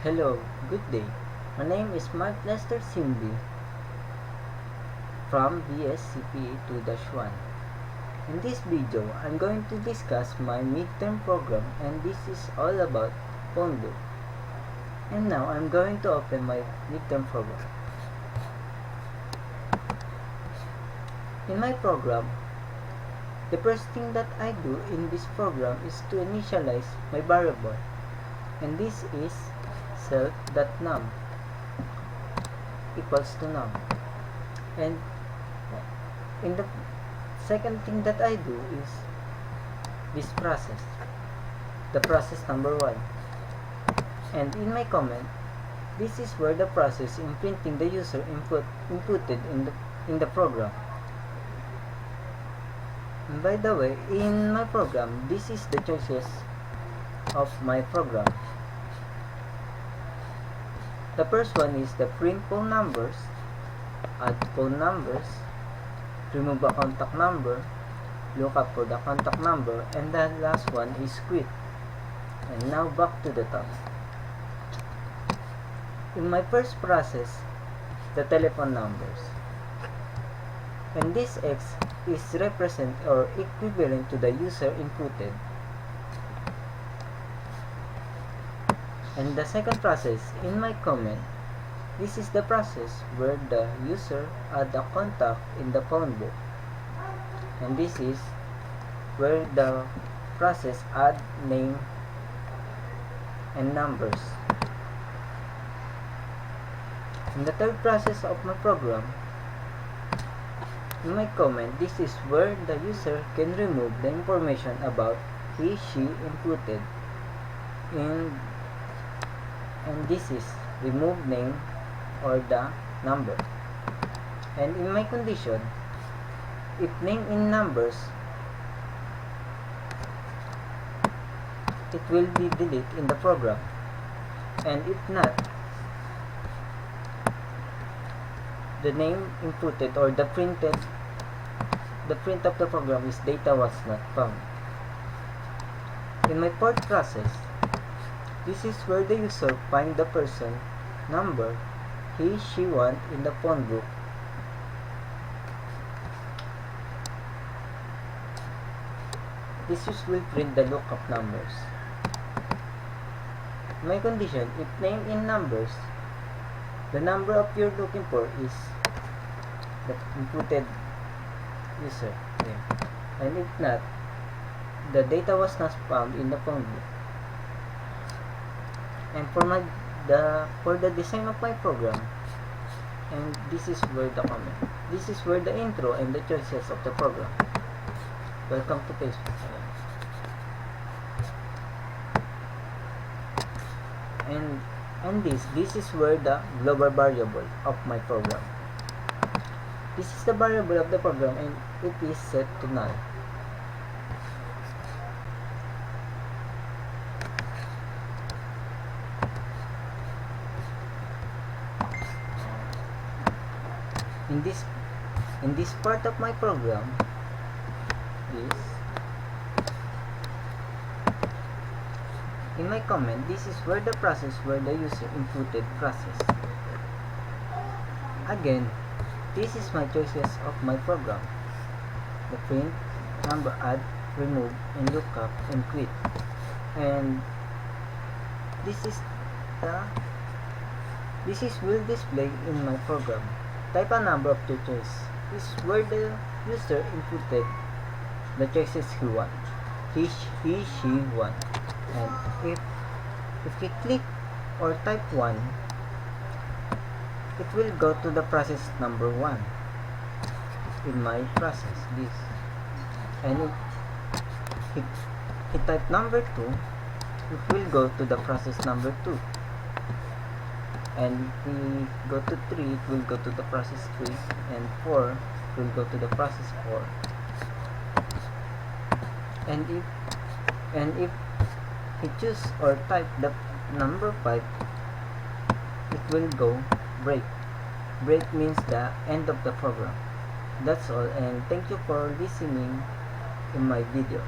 Hello, good day. My name is Mark Lester Simbi from BSCPA 2-1. In this video, I'm going to discuss my midterm program, and this is all about Phonebook. And now I'm going to open my midterm program. In my program, the first thing that I do in this program is to initialize my variable, and this is self.num equals to num. And in the second thing that I do is this process, the process number 1. And in my comment, this is where the process in printing the user inputted in the program. And by the way, in my program, this is the choices of my program. The first one is the print phone numbers, add phone numbers, remove a contact number, look up for the contact number, and the last one is quit. And now back to the top. In my first process, the telephone numbers. And this X is represent or equivalent to the user inputted. And the second process, in my comment, this is the process where the user add a contact in the phone book. And this is where the process add name and numbers. In the third process of my program, in my comment, this is where the user can remove the information about she inputted. And this is remove name or the number. And in my condition, if name in numbers, it will be deleted in the program. And if not, the name inputted or the print of the program is data was not found. In my fourth process, this is where the user find the person number she want in the phone book. This will print the lookup numbers. My condition, if name in numbers, the number of you're looking for is the inputted user. And if not, the data was not found in the phone book. And for the design of my program, and this is where the comment, this is where the intro and the choices of the program. Welcome to Facebook. And this is where the global variable of my program. This is the variable of the program, and it is set to null. In this part of my program, in my comment, this is where the process where the user inputted process. Again, this is my choices of my program: the print, number, add, remove, and lookup, and quit. And this will display in my program. Type a number of your choice. This is where the user inputted the choices he want. He, she want. And if we click or type 1, it will go to the process number 1 in my process, this. And if he type number 2, it will go to the process number 2. And if we go to 3, it will go to the process 3, and 4 will go to the process 4. And if he choose or type the number 5, it will go break. Break means the end of the program. That's all, and thank you for listening in my video.